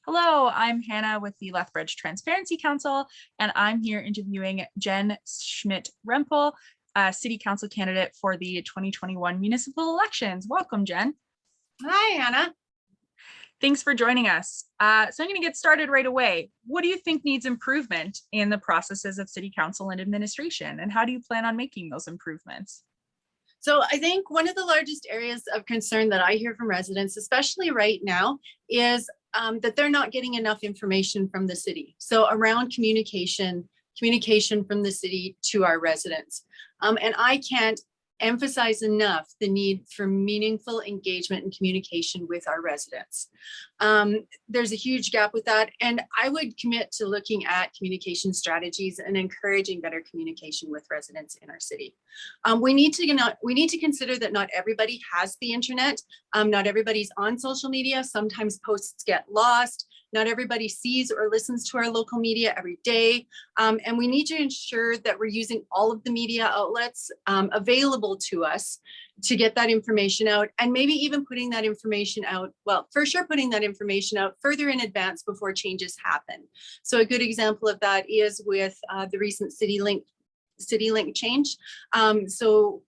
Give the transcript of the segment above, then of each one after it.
Hello, I'm Hannah with the Lethbridge Transparency Council, and I'm here interviewing Jenn Schmidt-Rempel, City Council candidate for the 2021 municipal elections. Welcome, Jenn. Hi, Hannah. Thanks for joining us. So I'm going to get started right away. What do you think needs improvement in the processes of City Council and administration, and how do you plan on making those improvements? So I think one of the largest areas of concern that I hear from residents, especially right now, is that they're not getting enough information from the city. So around communication from the city to our residents. And I can't emphasize enough the need for meaningful engagement and communication with our residents. There's a huge gap with that. And I would commit to looking at communication strategies and encouraging better communication with residents in our city. We need to consider that not everybody has the internet. Not everybody's on social media. Sometimes posts get lost. Not everybody sees or listens to our local media every day. And we need to ensure that we're using all of the media outlets available to us to get that information out, and maybe even putting that information out, well, for sure putting that information out further in advance before changes happen. So a good example of that is with the recent CityLink change. So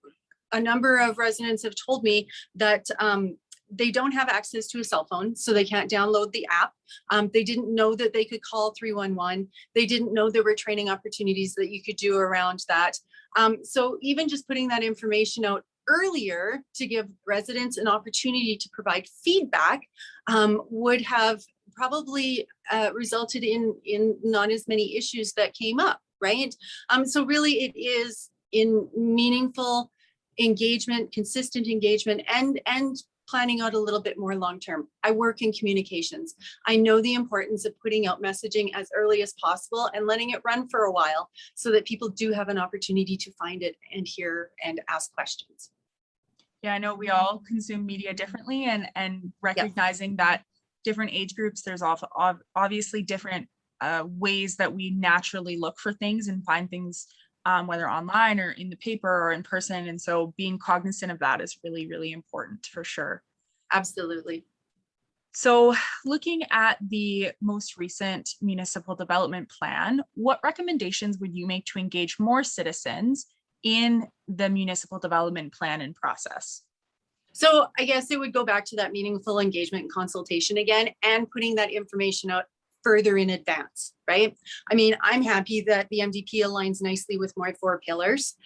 a number of residents have told me that they don't have access to a cell phone, so they can't download the app. They didn't know that they could call 311. They didn't know there were training opportunities that you could do around that. So even just putting that information out earlier to give residents an opportunity to provide feedback would have probably resulted in not as many issues that came up, right? So really it is in meaningful engagement, consistent engagement, and planning out a little bit more long-term. I work in communications. I know the importance of putting out messaging as early as possible and letting it run for a while so that people do have an opportunity to find it and hear and ask questions. Yeah, I know we all consume media differently, and recognizing that different age groups, there's obviously different ways that we naturally look for things and find things, whether online or in the paper or in person. And so being cognizant of that is really, really important for sure. Absolutely. So looking at the most recent municipal development plan, what recommendations would you make to engage more citizens in the municipal development plan and process? So I guess it would go back to that meaningful engagement and consultation again, and putting that information out further in advance, right? I mean, I'm happy that the MDP aligns nicely with my 4 pillars.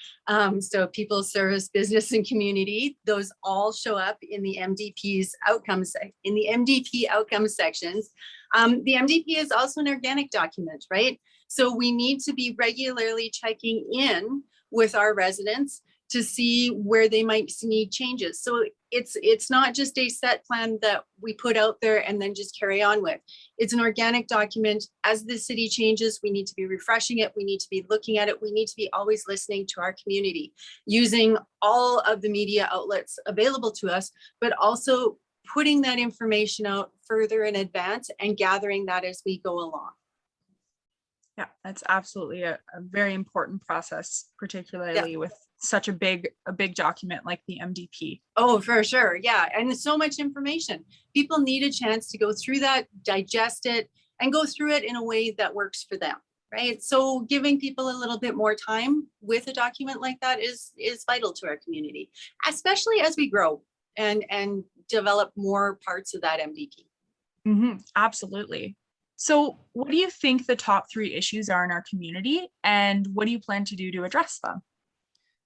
So people, service, business, and community, those all show up in the MDP's outcomes, in the MDP outcomes sections. The MDP is also an organic document, right? So we need to be regularly checking in with our residents to see where they might need changes. So it's not just a set plan that we put out there and then just carry on with. It's an organic document. As the city changes, we need to be refreshing it. We need to be looking at it. We need to be always listening to our community, using all of the media outlets available to us, but also putting that information out further in advance and gathering that as we go along. Yeah, that's absolutely a very important process, particularly with such a big document like the MDP. Oh, for sure. Yeah. And so much information. People need a chance to go through that, digest it, and go through it in a way that works for them. Right. So giving people a little bit more time with a document like that is vital to our community, especially as we grow and develop more parts of that MDP. Mm-hmm, absolutely. So what do you think the top 3 issues are in our community, and what do you plan to do to address them?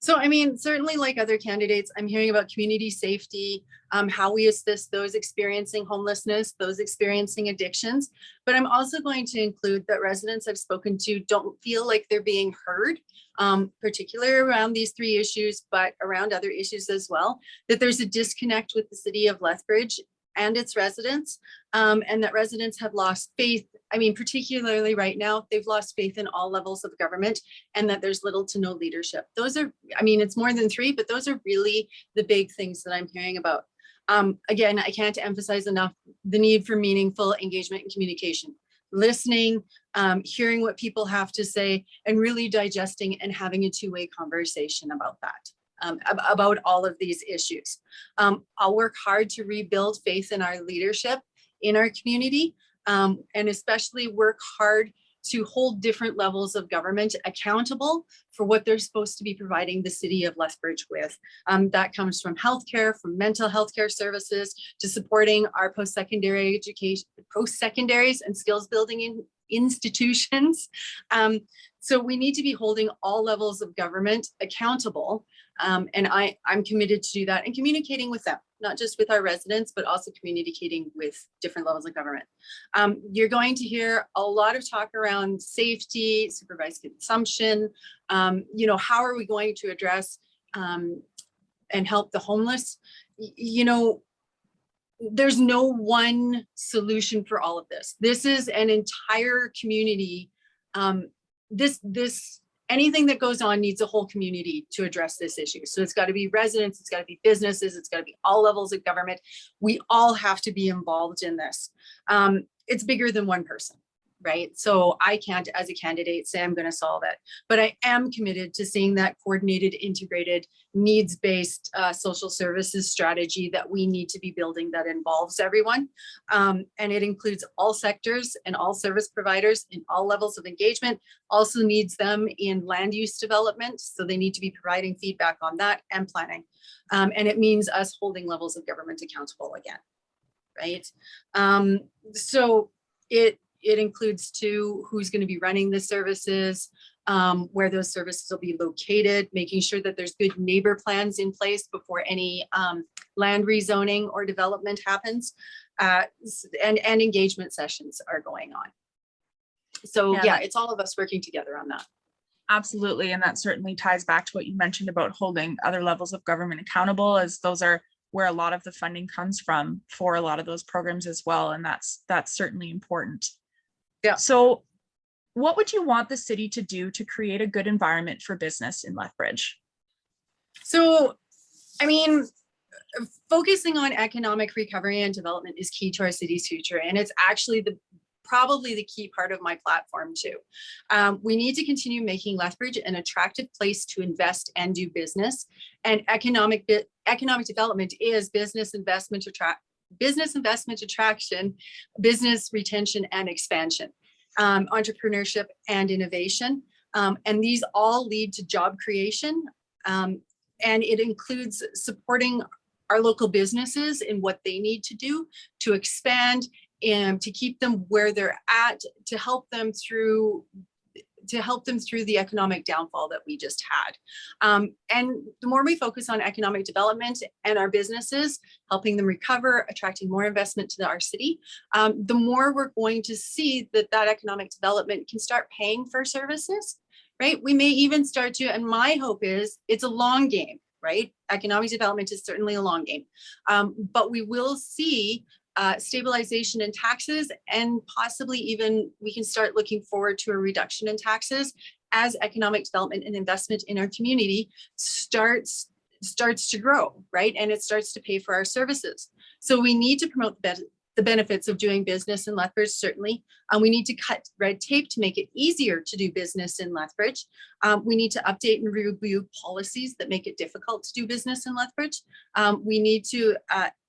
So, I mean, certainly like other candidates, I'm hearing about community safety, how we assist those experiencing homelessness, those experiencing addictions. But I'm also going to include that residents I've spoken to don't feel like they're being heard, particularly around these 3 issues, but around other issues as well, that there's a disconnect with the city of Lethbridge and its residents, and that residents have lost faith. I mean, particularly right now, they've lost faith in all levels of government, and that there's little to no leadership. Those are, I mean, it's more than 3, but those are really the big things that I'm hearing about. Again, I can't emphasize enough the need for meaningful engagement and communication, listening, hearing what people have to say, and really digesting and having a 2-way conversation about that. About all of these issues. I'll work hard to rebuild faith in our leadership in our community. and especially work hard to hold different levels of government accountable for what they're supposed to be providing the city of Lethbridge with. That comes from healthcare, from mental health care services, to supporting our post-secondary education, post-secondaries and skills building institutions. So we need to be holding all levels of government accountable. And I'm committed to do that and communicating with them, not just with our residents, but also communicating with different levels of government. You're going to hear a lot of talk around safety, supervised consumption. How are we going to address and help the homeless? There's no one solution for all of this. This is an entire community. Anything that goes on needs a whole community to address this issue. So it's got to be residents, it's got to be businesses, it's got to be all levels of government. We all have to be involved in this. It's bigger than one person, right? So I can't, as a candidate, say I'm going to solve it, but I am committed to seeing that coordinated, integrated, needs-based social services strategy that we need to be building that involves everyone. And it includes all sectors and all service providers in all levels of engagement, also needs them in land use development. So they need to be providing feedback on that and planning. And it means us holding levels of government accountable again, right? So it includes too, who's going to be running the services, where those services will be located, making sure that there's good neighbor plans in place before any land rezoning or development happens, and engagement sessions are going on. So yeah, it's all of us working together on that. Absolutely. And that certainly ties back to what you mentioned about holding other levels of government accountable, as those are where a lot of the funding comes from for a lot of those programs as well. And that's certainly important. Yeah. So what would you want the city to do to create a good environment for business in Lethbridge? So, I mean, focusing on economic recovery and development is key to our city's future. And it's actually probably the key part of my platform too. We need to continue making Lethbridge an attractive place to invest and do business. And economic development is business investment attraction, business retention and expansion, entrepreneurship and innovation. And these all lead to job creation. And it includes supporting our local businesses in what they need to do to expand and to keep them where they're at, to help them through the economic downfall that we just had. And the more we focus on economic development and our businesses, helping them recover, attracting more investment to our city, the more we're going to see that economic development can start paying for services, right? We may even start to, and my hope is it's a long game, right? Economic development is certainly a long game, but we will see stabilization in taxes, and possibly even we can start looking forward to a reduction in taxes as economic development and investment in our community starts to grow, right? And it starts to pay for our services. So we need to promote the benefits of doing business in Lethbridge, certainly. We need to cut red tape to make it easier to do business in Lethbridge. We need to update and review policies that make it difficult to do business in Lethbridge. We need to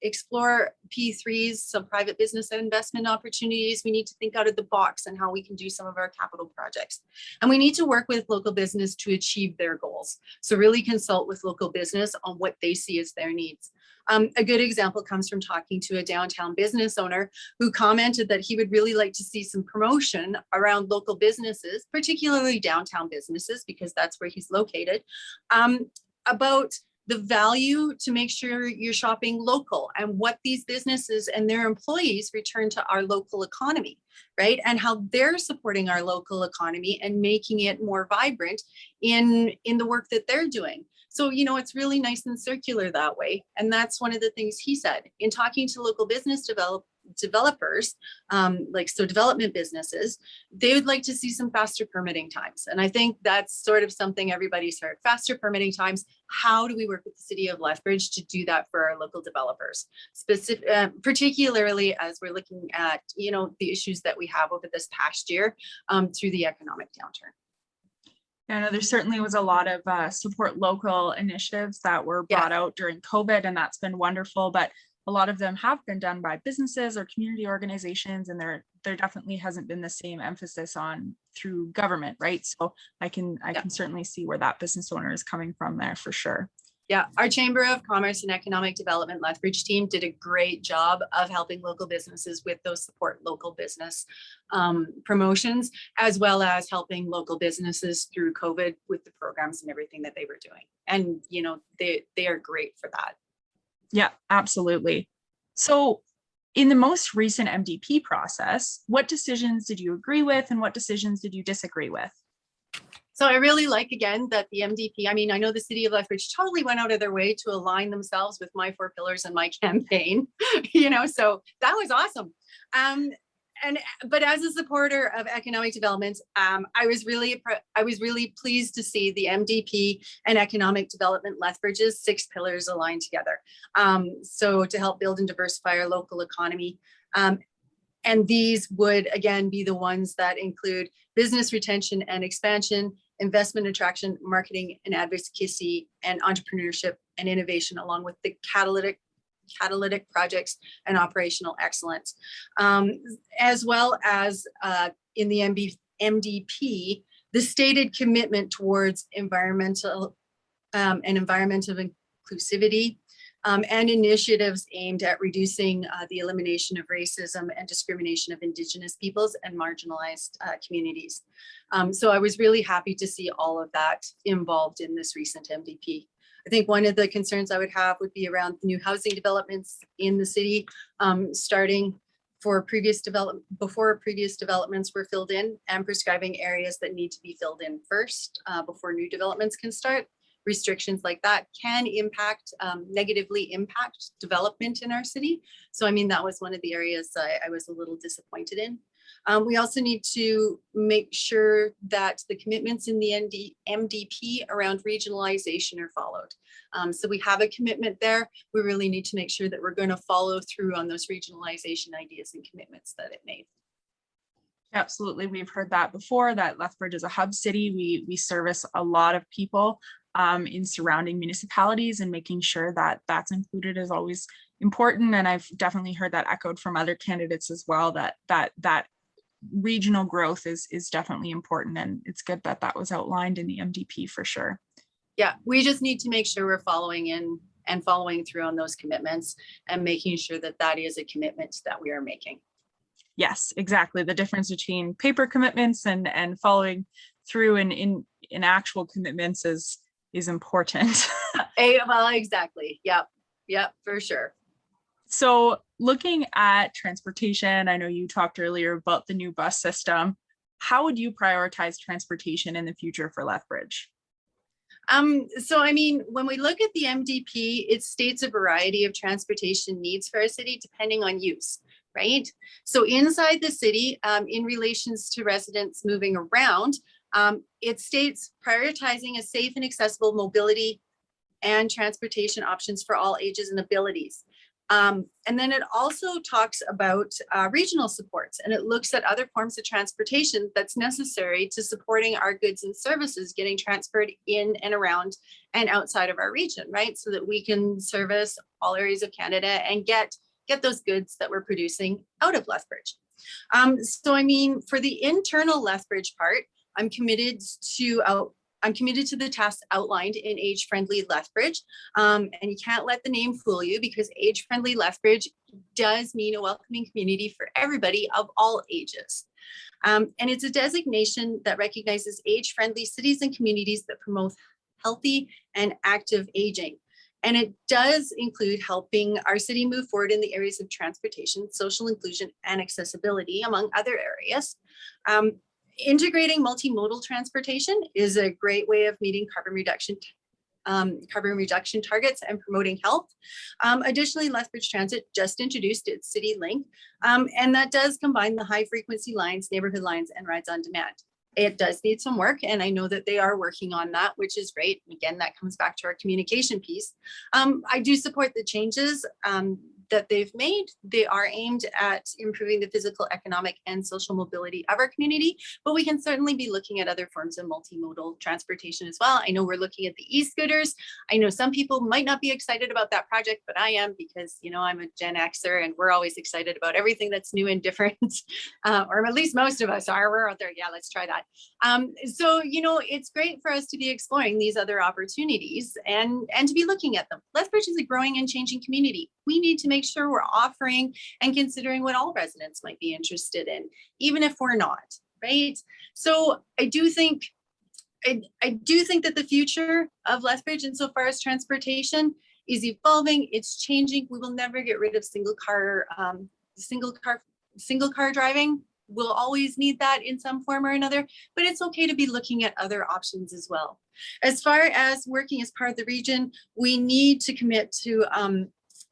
explore P3s, some private business and investment opportunities. We need to think out of the box on how we can do some of our capital projects. And we need to work with local business to achieve their goals. So really consult with local business on what they see as their needs. A good example comes from talking to a downtown business owner who commented that he would really like to see some promotion around local businesses, particularly downtown businesses, because that's where he's located, about the value to make sure you're shopping local and what these businesses and their employees return to our local economy, right? And how they're supporting our local economy and making it more vibrant in the work that they're doing. So, it's really nice and circular that way. And that's one of the things he said in talking to local business developers, development businesses, they would like to see some faster permitting times. And I think that's sort of something everybody's heard, faster permitting times. How do we work with the city of Lethbridge to do that for our local developers, particularly as we're looking at, the issues that we have over this past year through the economic downturn. I know there certainly was a lot of support local initiatives that were brought out during COVID, and that's been wonderful. But a lot of them have been done by businesses or community organizations, and there definitely hasn't been the same emphasis on through government, right? So I can certainly see where that business owner is coming from there for sure. Yeah, our Chamber of Commerce and Economic Development Lethbridge team did a great job of helping local businesses with those support local business promotions, as well as helping local businesses through COVID with the programs and everything that they were doing. And, you know, they are great for that. Yeah, absolutely. So in the most recent MDP process, what decisions did you agree with and what decisions did you disagree with? So I really like, again, that the MDP, I mean, I know the city of Lethbridge totally went out of their way to align themselves with my 4 pillars and my campaign, you know, so that was awesome. But as a supporter of economic development, I was really pleased to see the MDP and economic development Lethbridge's 6 pillars aligned together. So to help build and diversify our local economy. And these would, again, be the ones that include business retention and expansion, investment attraction, marketing and advocacy, and entrepreneurship and innovation, along with the catalytic projects and operational excellence. As well as in the MDP, the stated commitment towards environmental inclusivity, and initiatives aimed at reducing the elimination of racism and discrimination of Indigenous peoples and marginalized communities. So I was really happy to see all of that involved in this recent MDP. I think one of the concerns I would have would be around new housing developments in the city, starting before previous developments were filled in, and prescribing areas that need to be filled in first before new developments can start. Restrictions like that can negatively impact development in our city. So, I mean, that was one of the areas I was a little disappointed in. We also need to make sure that the commitments in the MDP around regionalization are followed. So we have a commitment there. We really need to make sure that we're going to follow through on those regionalization ideas and commitments that it made. Absolutely. We've heard that before, that Lethbridge is a hub city. We service a lot of people in surrounding municipalities, and making sure that that's included is always important. And I've definitely heard that echoed from other candidates as well, that regional growth is definitely important. And it's good that that was outlined in the MDP for sure. Yeah, we just need to make sure we're following through on those commitments and making sure that that is a commitment that we are making. Yes, exactly. The difference between paper commitments and following through in actual commitments is important. Well, exactly. Yep, for sure. So looking at transportation, I know you talked earlier about the new bus system. How would you prioritize transportation in the future for Lethbridge? So, I mean, when we look at the MDP, it states a variety of transportation needs for our city depending on use, right? So inside the city, in relations to residents moving around, it states prioritizing a safe and accessible mobility and transportation options for all ages and abilities. And then it also talks about regional supports, and it looks at other forms of transportation that's necessary to supporting our goods and services getting transferred in and around and outside of our region, right? So that we can service all areas of Canada and get those goods that we're producing out of Lethbridge. So I mean, for the internal Lethbridge part, I'm committed to the tasks outlined in Age-Friendly Lethbridge. And you can't let the name fool you, because Age-Friendly Lethbridge does mean a welcoming community for everybody of all ages. And it's a designation that recognizes age-friendly cities and communities that promote healthy and active aging. And it does include helping our city move forward in the areas of transportation, social inclusion, and accessibility, among other areas. Integrating multimodal transportation is a great way of meeting carbon reduction targets and promoting health. Additionally, Lethbridge Transit just introduced its City Link, and that does combine the high frequency lines, neighborhood lines, and rides on demand. It does need some work, and I know that they are working on that, which is great. Again, that comes back to our communication piece. I do support the changes that they've made. They are aimed at improving the physical, economic, and social mobility of our community, but we can certainly be looking at other forms of multimodal transportation as well. I know we're looking at the e-scooters. I know some people might not be excited about that project, but I am, because, you know, I'm a Gen Xer and we're always excited about everything that's new and different, or at least most of us are. We're out there, yeah, let's try that. So, you know, it's great for us to be exploring these other opportunities and to be looking at them. Lethbridge is a growing and changing community. We need to make sure we're offering and considering what all residents might be interested in, even if we're not, right? So I do think that the future of Lethbridge, insofar as transportation, is evolving. It's changing. We will never get rid of single car driving. We'll always need that in some form or another, but it's okay to be looking at other options as well. As far as working as part of the region, we need to commit to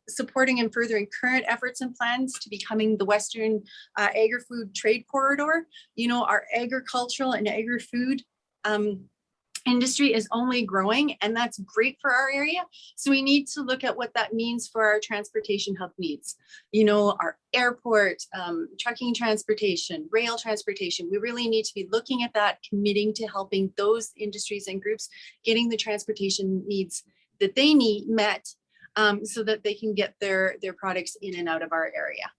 supporting and furthering current efforts and plans to becoming the Western agri-food trade corridor. You know, our agricultural and agri-food industry is only growing, and that's great for our area. So we need to look at what that means for our transportation hub needs. You know, our airport, trucking transportation, rail transportation. We really need to be looking at that, committing to helping those industries and groups getting the transportation needs that they need met, so that they can get their products in and out of our area.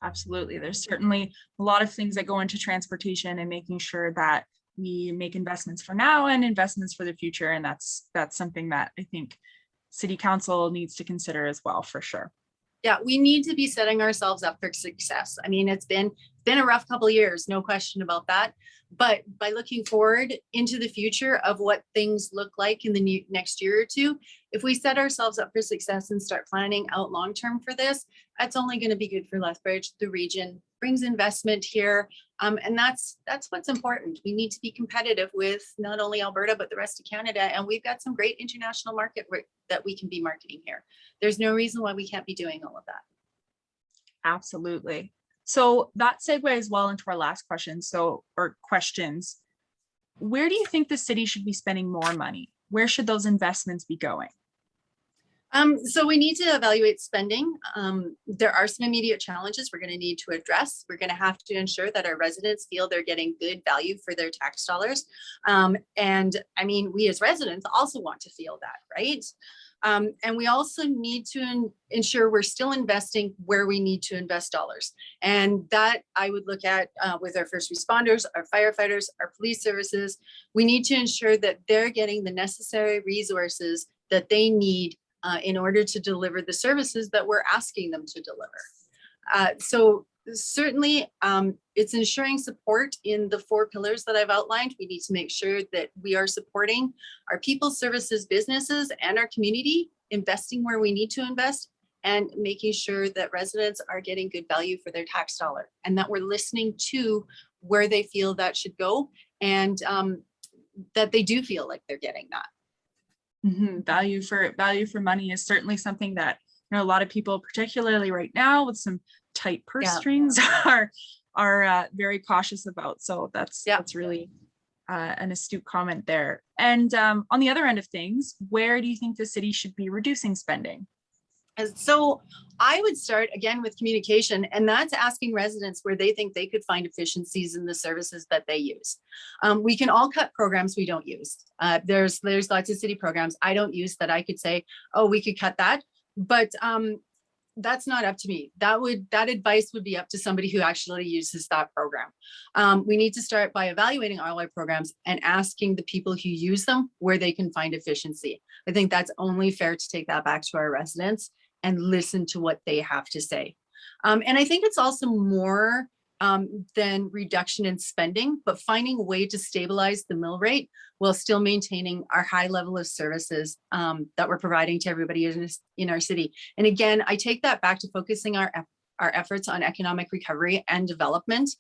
Absolutely. There's certainly a lot of things that go into transportation and making sure that we make investments for now and investments for the future. And that's something that I think City Council needs to consider as well, for sure. Yeah, we need to be setting ourselves up for success. I mean, it's been a rough couple of years, no question about that. But by looking forward into the future of what things look like in the next year or two, if we set ourselves up for success and start planning out long-term for this, that's only going to be good for Lethbridge, the region, brings investment here. And that's what's important. We need to be competitive with not only Alberta, but the rest of Canada. And we've got some great international market that we can be marketing here. There's no reason why we can't be doing all of that. Absolutely. So that segues well into our last question. Or questions. Where do you think the city should be spending more money? Where should those investments be going? So we need to evaluate spending. There are some immediate challenges we're going to need to address. We're going to have to ensure that our residents feel they're getting good value for their tax dollars. And I mean, we as residents also want to feel that, right? And we also need to ensure we're still investing where we need to invest dollars. And that I would look at with our first responders, our firefighters, our police services. We need to ensure that they're getting the necessary resources that they need in order to deliver the services that we're asking them to deliver. So certainly it's ensuring support in the 4 pillars that I've outlined. We need to make sure that we are supporting our people, services, businesses, and our community, investing where we need to invest, and making sure that residents are getting good value for their tax dollar, and that we're listening to where they feel that should go, and that they do feel like they're getting that. Mm-hmm. Value for money is certainly something that, you know, a lot of people, particularly right now with some tight purse strings, are very cautious about. So that's really an astute comment there. And on the other end of things, where do you think the city should be reducing spending? So I would start again with communication, and that's asking residents where they think they could find efficiencies in the services that they use. We can all cut programs we don't use. There's lots of city programs I don't use that I could say, oh, we could cut that, but that's not up to me. That advice would be up to somebody who actually uses that program. We need to start by evaluating all our programs and asking the people who use them where they can find efficiency. I think that's only fair to take that back to our residents and listen to what they have to say. And I think it's also more than reduction in spending, but finding a way to stabilize the mill rate while still maintaining our high level of services that we're providing to everybody in our city. And again, I take that back to focusing our efforts on economic recovery and development.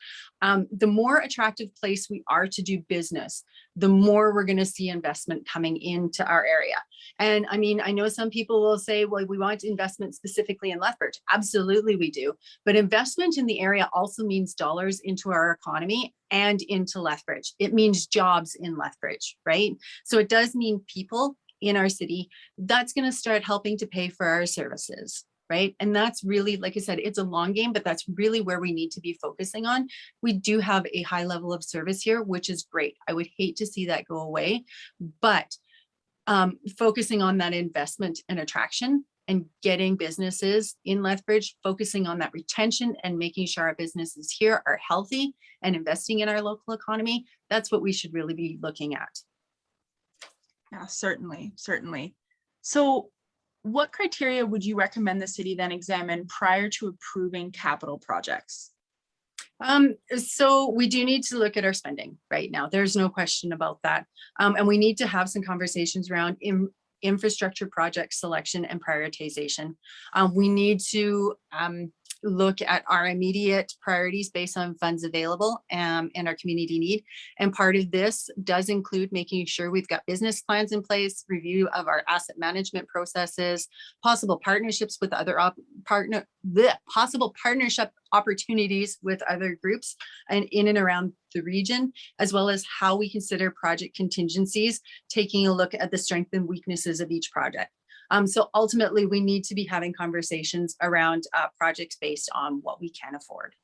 The more attractive place we are to do business, the more we're going to see investment coming into our area. And I mean, I know some people will say, well, we want investment specifically in Lethbridge. Absolutely we do. But investment in the area also means dollars into our economy and into Lethbridge. It means jobs in Lethbridge, right? So it does mean people in our city. That's going to start helping to pay for our services. right? And that's really, like I said, it's a long game, but that's really where we need to be focusing on. We do have a high level of service here, which is great. I would hate to see that go away, but focusing on that investment and attraction and getting businesses in Lethbridge, focusing on that retention and making sure our businesses here are healthy and investing in our local economy. That's what we should really be looking at. Yeah, certainly, certainly. So what criteria would you recommend the city then examine prior to approving capital projects? So we do need to look at our spending right now. There's no question about that. And we need to have some conversations around infrastructure project selection and prioritization. We need to look at our immediate priorities based on funds available and our community need. And part of this does include making sure we've got business plans in place, review of our asset management processes, possible partnerships with other possible partnership opportunities with other groups and in and around the region, as well as how we consider project contingencies, taking a look at the strengths and weaknesses of each project. So ultimately, we need to be having conversations around projects based on what we can afford.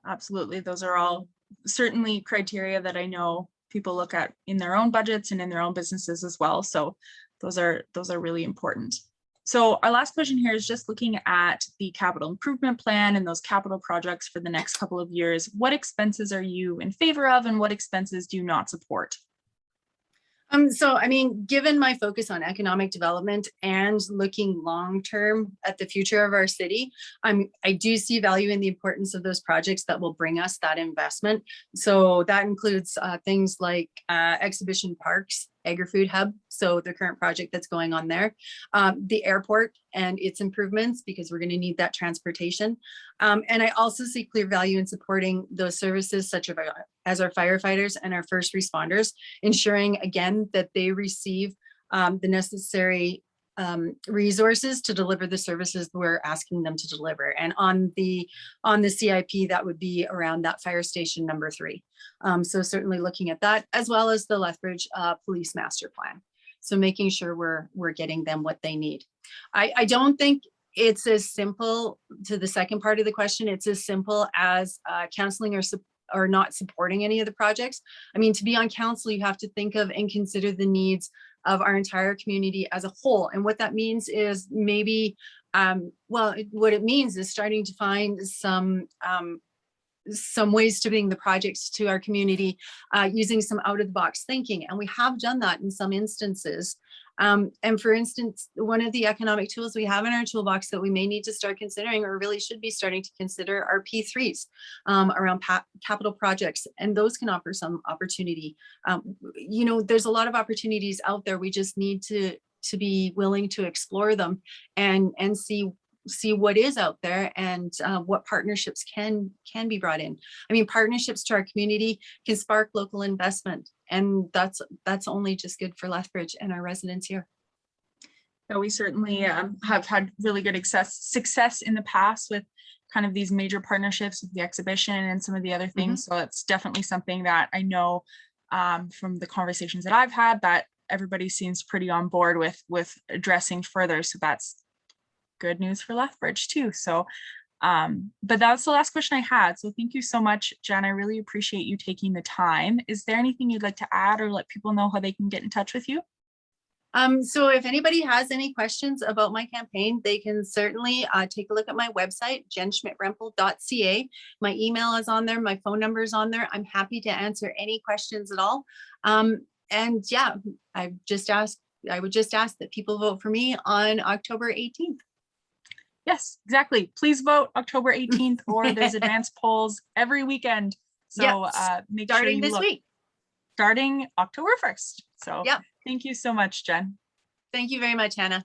Absolutely. Those are all certainly criteria that I know people look at in their own budgets and in their own businesses as well. So those are really important. So our last question here is just looking at the capital improvement plan and those capital projects for the next couple of years. What expenses are you in favor of and what expenses do you not support? So, I mean, given my focus on economic development and looking long-term at the future of our city, I do see value in the importance of those projects that will bring us that investment. So that includes things like exhibition parks, agri-food hub, so the current project that's going on there, the airport and its improvements, because we're going to need that transportation. And I also see clear value in supporting those services such as our firefighters and our first responders, ensuring again that they receive the necessary resources to deliver the services we're asking them to deliver. And on the CIP, that would be around that fire station number 3. So certainly looking at that, as well as the Lethbridge Police Master Plan. So making sure we're getting them what they need. I don't think it's as simple, to the second part of the question, it's as simple as canceling or not supporting any of the projects. I mean, to be on council, you have to think of and consider the needs of our entire community as a whole. And what that means is maybe, what it means is starting to find some ways to bring the projects to our community using some out of the box thinking. And we have done that in some instances. And for instance, one of the economic tools we have in our toolbox that we may need to start considering, or really should be starting to consider, are P3s around capital projects. And those can offer some opportunity. You know, there's a lot of opportunities out there. We just need to be willing to explore them and see what is out there and what partnerships can be brought in. I mean, partnerships to our community can spark local investment, and that's only just good for Lethbridge and our residents here. So we certainly have had really good success in the past with kind of these major partnerships with the exhibition and some of the other things. So it's definitely something that I know from the conversations that I've had that everybody seems pretty on board with addressing further. So that's good news for Lethbridge too. So, but that's the last question I had. So thank you so much, Jen. I really appreciate you taking the time. Is there anything you'd like to add or let people know how they can get in touch with you? So if anybody has any questions about my campaign, they can certainly take a look at my website, JennSchmidt-Rempel.ca. My email is on there. My phone number is on there. I'm happy to answer any questions at all. And yeah, I would just ask that people vote for me on October 18th. Yes, exactly. Please vote October 18th, or there's advanced polls every weekend. So make sure you look. Week. Starting October 1st. So thank you so much, Jen. Thank you very much, Hannah.